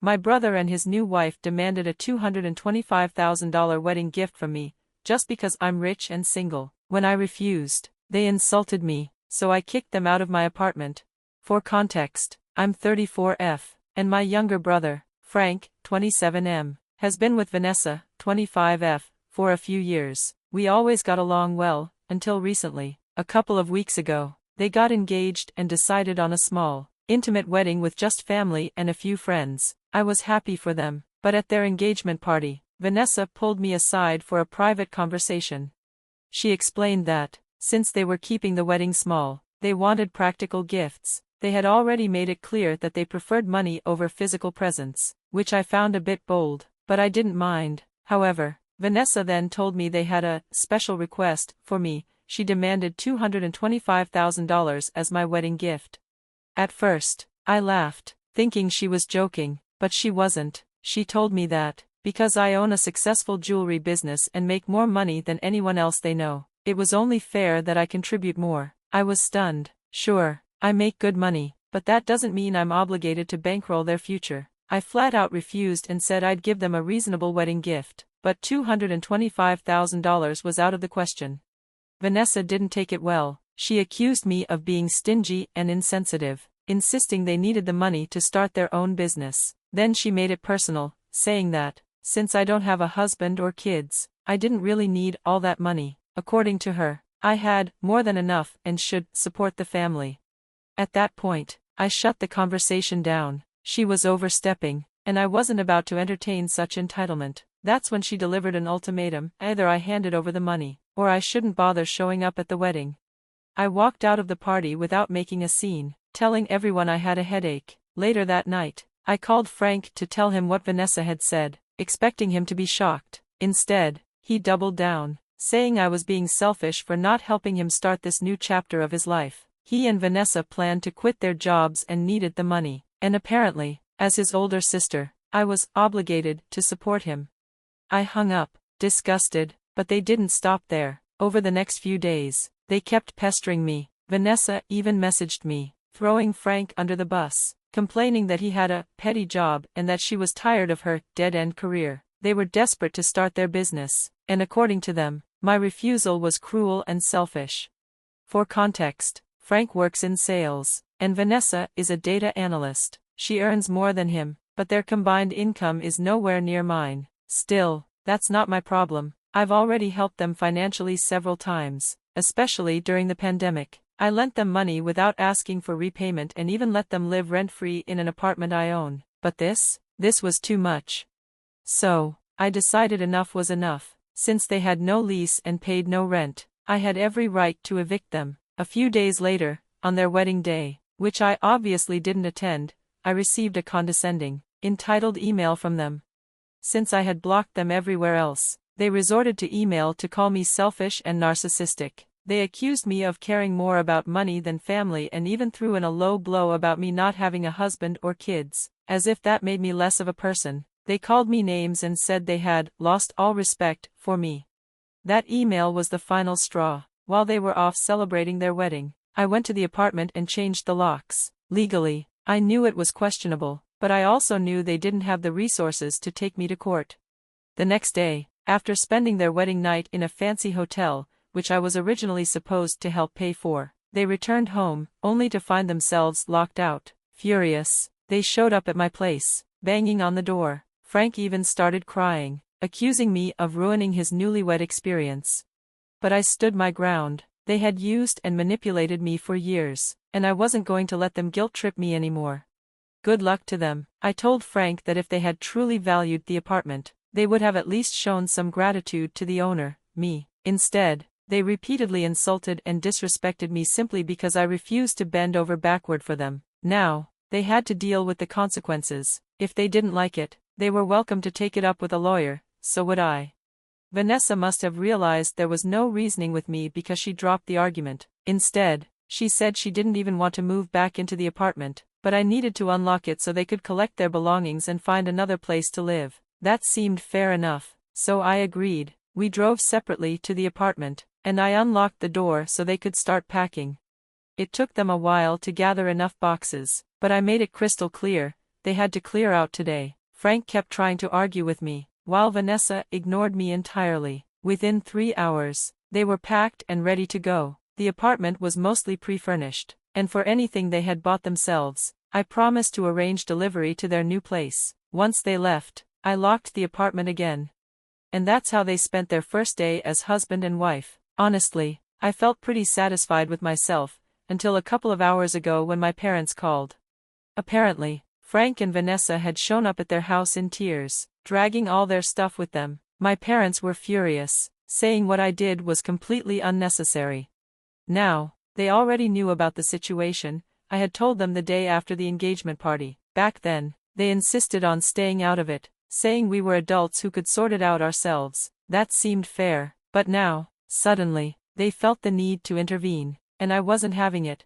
My brother and his new wife demanded a $225,000 wedding gift from me, just because I'm rich and single. When I refused, they insulted me, so I kicked them out of my apartment. For context, I'm 34F, and my younger brother, Frank, 27M, has been with Vanessa, 25F, for a few years. We always got along well, until recently. A couple of weeks ago, they got engaged and decided on a small, intimate wedding with just family and a few friends. I was happy for them, but at their engagement party, Vanessa pulled me aside for a private conversation. She explained that, since they were keeping the wedding small, they wanted practical gifts. They had already made it clear that they preferred money over physical presents, which I found a bit bold, but I didn't mind. However, Vanessa then told me they had a special request for me. She demanded $225,000 as my wedding gift. At first, I laughed, thinking she was joking, but she wasn't. She told me that, because I own a successful jewelry business and make more money than anyone else they know, it was only fair that I contribute more. I was stunned. Sure, I make good money, but that doesn't mean I'm obligated to bankroll their future. I flat out refused and said I'd give them a reasonable wedding gift, but $225,000 was out of the question. Vanessa didn't take it well. She accused me of being stingy and insensitive, insisting they needed the money to start their own business. Then she made it personal, saying that, since I don't have a husband or kids, I didn't really need all that money. According to her, I had more than enough and should support the family. At that point, I shut the conversation down. She was overstepping, and I wasn't about to entertain such entitlement. That's when she delivered an ultimatum: either I handed over the money, or I shouldn't bother showing up at the wedding. I walked out of the party without making a scene, telling everyone I had a headache. Later that night, I called Frank to tell him what Vanessa had said, expecting him to be shocked. Instead, he doubled down, saying I was being selfish for not helping him start this new chapter of his life. He and Vanessa planned to quit their jobs and needed the money, and apparently, as his older sister, I was obligated to support him. I hung up, disgusted, but they didn't stop there. Over the next few days, they kept pestering me. Vanessa even messaged me, throwing Frank under the bus, complaining that he had a petty job and that she was tired of her dead-end career. They were desperate to start their business, and according to them, my refusal was cruel and selfish. For context, Frank works in sales, and Vanessa is a data analyst. She earns more than him, but their combined income is nowhere near mine. Still, that's not my problem. I've already helped them financially several times, especially during the pandemic. I lent them money without asking for repayment and even let them live rent-free in an apartment I own. But this was too much. So, I decided enough was enough. Since they had no lease and paid no rent, I had every right to evict them. A few days later, on their wedding day, which I obviously didn't attend, I received a condescending, entitled email from them. Since I had blocked them everywhere else, they resorted to email to call me selfish and narcissistic. They accused me of caring more about money than family and even threw in a low blow about me not having a husband or kids, as if that made me less of a person. They called me names and said they had lost all respect for me. That email was the final straw. While they were off celebrating their wedding, I went to the apartment and changed the locks. Legally, I knew it was questionable, but I also knew they didn't have the resources to take me to court. The next day, after spending their wedding night in a fancy hotel, which I was originally supposed to help pay for, they returned home, only to find themselves locked out. Furious, they showed up at my place, banging on the door. Frank even started crying, accusing me of ruining his newlywed experience. But I stood my ground. They had used and manipulated me for years, and I wasn't going to let them guilt-trip me anymore. Good luck to them. I told Frank that if they had truly valued the apartment, they would have at least shown some gratitude to the owner, me. Instead, they repeatedly insulted and disrespected me simply because I refused to bend over backward for them. Now, they had to deal with the consequences. If they didn't like it, they were welcome to take it up with a lawyer, so would I. Vanessa must have realized there was no reasoning with me because she dropped the argument. Instead, she said she didn't even want to move back into the apartment, but I needed to unlock it so they could collect their belongings and find another place to live. That seemed fair enough, so I agreed. We drove separately to the apartment, and I unlocked the door so they could start packing. It took them a while to gather enough boxes, but I made it crystal clear, they had to clear out today. Frank kept trying to argue with me, while Vanessa ignored me entirely. Within 3 hours, they were packed and ready to go. The apartment was mostly pre-furnished, and for anything they had bought themselves, I promised to arrange delivery to their new place. Once they left, I locked the apartment again. And that's how they spent their first day as husband and wife. Honestly, I felt pretty satisfied with myself, until a couple of hours ago when my parents called. Apparently, Frank and Vanessa had shown up at their house in tears, dragging all their stuff with them. My parents were furious, saying what I did was completely unnecessary. Now, they already knew about the situation. I had told them the day after the engagement party. Back then, they insisted on staying out of it, saying we were adults who could sort it out ourselves. That seemed fair, but now, suddenly, they felt the need to intervene, and I wasn't having it.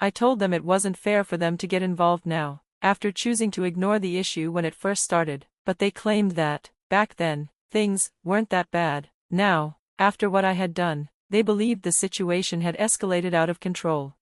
I told them it wasn't fair for them to get involved now, after choosing to ignore the issue when it first started, but they claimed that, back then, things weren't that bad. Now, after what I had done, they believed the situation had escalated out of control.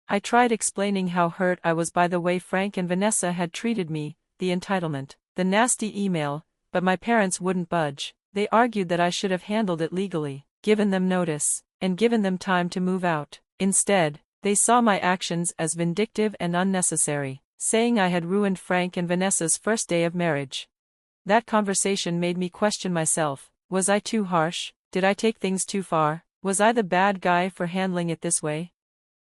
I tried explaining how hurt I was by the way Frank and Vanessa had treated me, the entitlement, the nasty email, but my parents wouldn't budge. They argued that I should have handled it legally, given them notice, and given them time to move out. Instead, they saw my actions as vindictive and unnecessary, saying I had ruined Frank and Vanessa's first day of marriage. That conversation made me question myself. Was I too harsh? Did I take things too far? Was I the bad guy for handling it this way?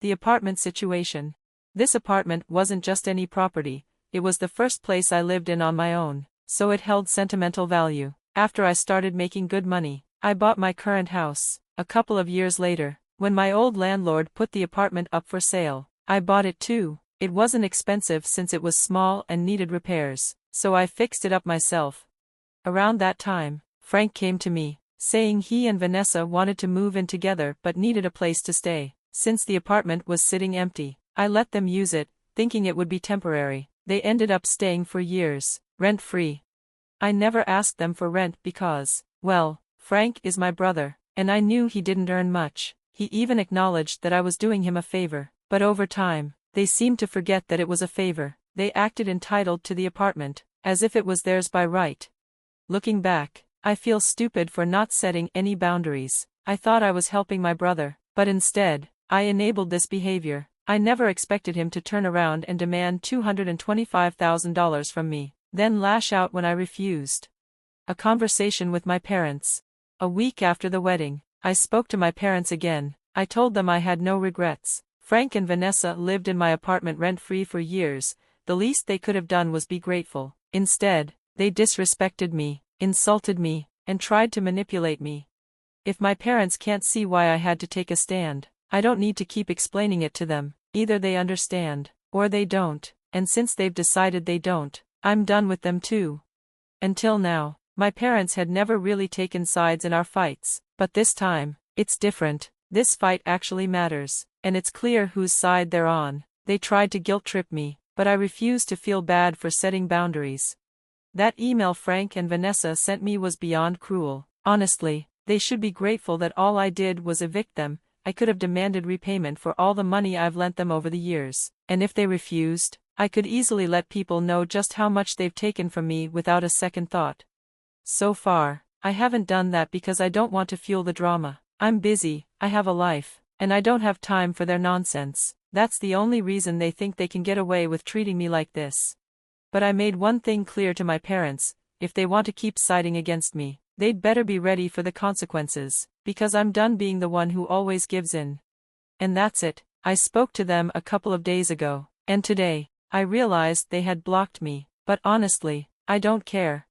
The apartment situation. This apartment wasn't just any property, it was the first place I lived in on my own, so it held sentimental value. After I started making good money, I bought my current house. A couple of years later, when my old landlord put the apartment up for sale, I bought it too. It wasn't expensive since it was small and needed repairs, so I fixed it up myself. Around that time, Frank came to me, saying he and Vanessa wanted to move in together but needed a place to stay. Since the apartment was sitting empty, I let them use it, thinking it would be temporary. They ended up staying for years, rent-free. I never asked them for rent because, well, Frank is my brother, and I knew he didn't earn much. He even acknowledged that I was doing him a favor, but over time, they seemed to forget that it was a favor. They acted entitled to the apartment, as if it was theirs by right. Looking back, I feel stupid for not setting any boundaries. I thought I was helping my brother, but instead, I enabled this behavior. I never expected him to turn around and demand $225,000 from me, then lash out when I refused. A conversation with my parents. A week after the wedding, I spoke to my parents again. I told them I had no regrets. Frank and Vanessa lived in my apartment rent-free for years. The least they could have done was be grateful. Instead, they disrespected me, insulted me, and tried to manipulate me. If my parents can't see why I had to take a stand, I don't need to keep explaining it to them. Either they understand, or they don't, and since they've decided they don't, I'm done with them too. Until now, my parents had never really taken sides in our fights, but this time, it's different. This fight actually matters, and it's clear whose side they're on. They tried to guilt-trip me, but I refused to feel bad for setting boundaries. That email Frank and Vanessa sent me was beyond cruel. Honestly, they should be grateful that all I did was evict them. I could have demanded repayment for all the money I've lent them over the years, and if they refused, I could easily let people know just how much they've taken from me without a second thought. So far, I haven't done that because I don't want to fuel the drama. I'm busy, I have a life, and I don't have time for their nonsense. That's the only reason they think they can get away with treating me like this. But I made one thing clear to my parents: if they want to keep siding against me, they'd better be ready for the consequences, because I'm done being the one who always gives in. And that's it. I spoke to them a couple of days ago, and today, I realized they had blocked me, but honestly, I don't care.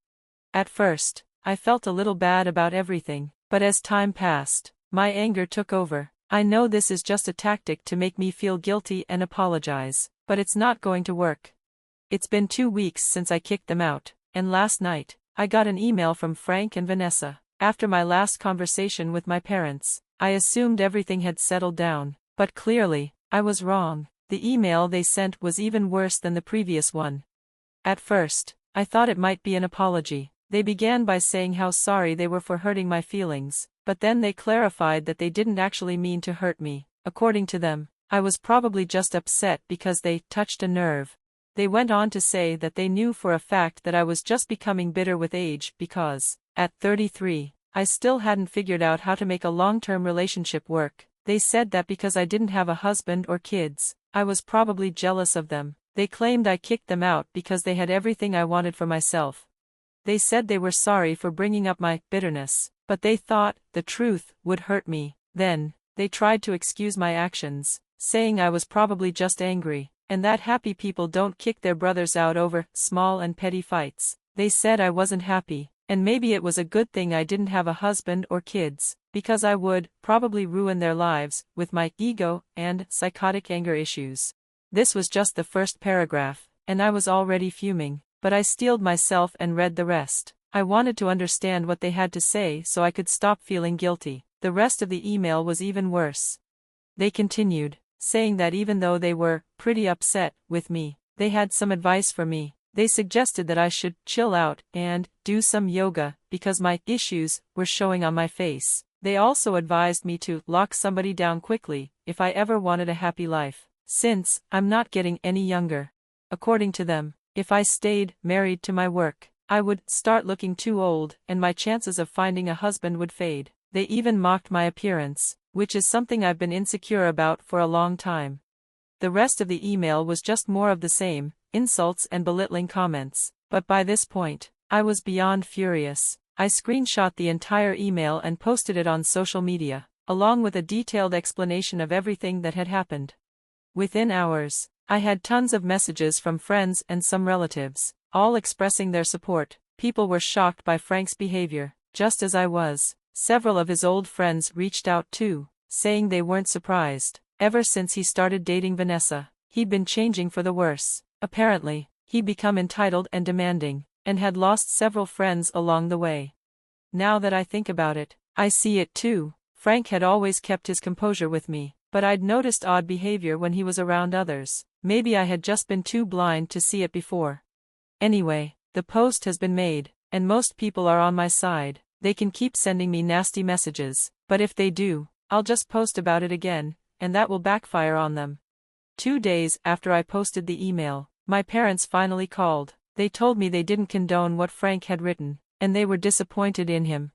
At first, I felt a little bad about everything, but as time passed, my anger took over. I know this is just a tactic to make me feel guilty and apologize, but it's not going to work. It's been 2 weeks since I kicked them out, and last night, I got an email from Frank and Vanessa. After my last conversation with my parents, I assumed everything had settled down, but clearly, I was wrong. The email they sent was even worse than the previous one. At first, I thought it might be an apology. They began by saying how sorry they were for hurting my feelings, but then they clarified that they didn't actually mean to hurt me. According to them, I was probably just upset because they touched a nerve. They went on to say that they knew for a fact that I was just becoming bitter with age because, at 33, I still hadn't figured out how to make a long-term relationship work. They said that because I didn't have a husband or kids, I was probably jealous of them. They claimed I kicked them out because they had everything I wanted for myself. They said they were sorry for bringing up my bitterness, but they thought the truth would hurt me. Then, they tried to excuse my actions, saying I was probably just angry, and that happy people don't kick their brothers out over small and petty fights. They said I wasn't happy, and maybe it was a good thing I didn't have a husband or kids, because I would probably ruin their lives with my ego and psychotic anger issues. This was just the first paragraph, and I was already fuming, but I steeled myself and read the rest. I wanted to understand what they had to say so I could stop feeling guilty. The rest of the email was even worse. They continued, saying that even though they were pretty upset with me, they had some advice for me. They suggested that I should chill out and do some yoga because my issues were showing on my face. They also advised me to lock somebody down quickly if I ever wanted a happy life, since I'm not getting any younger. According to them, if I stayed married to my work, I would start looking too old and my chances of finding a husband would fade. They even mocked my appearance, which is something I've been insecure about for a long time. The rest of the email was just more of the same, insults and belittling comments, but by this point, I was beyond furious. I screenshot the entire email and posted it on social media, along with a detailed explanation of everything that had happened. Within hours, I had tons of messages from friends and some relatives, all expressing their support. People were shocked by Frank's behavior, just as I was. Several of his old friends reached out too, saying they weren't surprised. Ever since he started dating Vanessa, he'd been changing for the worse. Apparently, he'd become entitled and demanding, and had lost several friends along the way. Now that I think about it, I see it too. Frank had always kept his composure with me, but I'd noticed odd behavior when he was around others. Maybe I had just been too blind to see it before. Anyway, the post has been made, and most people are on my side. They can keep sending me nasty messages, but if they do, I'll just post about it again, and that will backfire on them. 2 days after I posted the email, my parents finally called. They told me they didn't condone what Frank had written, and they were disappointed in him.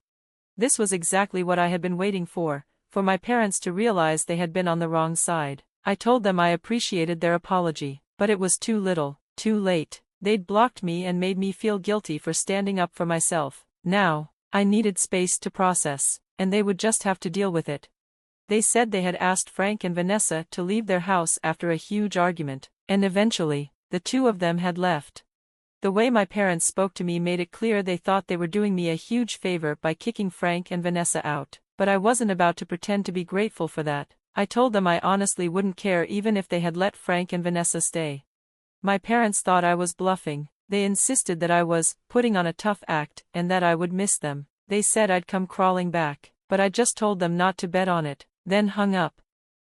This was exactly what I had been waiting for my parents to realize they had been on the wrong side. I told them I appreciated their apology, but it was too little, too late. They'd blocked me and made me feel guilty for standing up for myself. Now, I needed space to process, and they would just have to deal with it. They said they had asked Frank and Vanessa to leave their house after a huge argument, and eventually, the two of them had left. The way my parents spoke to me made it clear they thought they were doing me a huge favor by kicking Frank and Vanessa out, but I wasn't about to pretend to be grateful for that. I told them I honestly wouldn't care even if they had let Frank and Vanessa stay. My parents thought I was bluffing. They insisted that I was putting on a tough act and that I would miss them. They said I'd come crawling back, but I just told them not to bet on it, then hung up.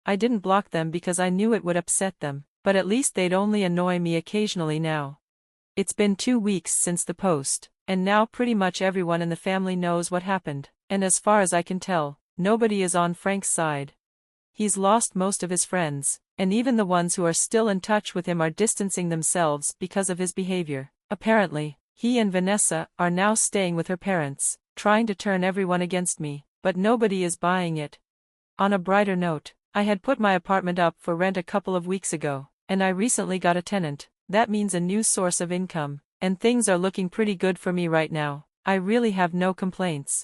I didn't block them because I knew it would upset them, but at least they'd only annoy me occasionally now. It's been 2 weeks since the post, and now pretty much everyone in the family knows what happened, and as far as I can tell, nobody is on Frank's side. He's lost most of his friends, and even the ones who are still in touch with him are distancing themselves because of his behavior. Apparently, he and Vanessa are now staying with her parents, trying to turn everyone against me, but nobody is buying it. On a brighter note, I had put my apartment up for rent a couple of weeks ago, and I recently got a tenant. That means a new source of income, and things are looking pretty good for me right now. I really have no complaints.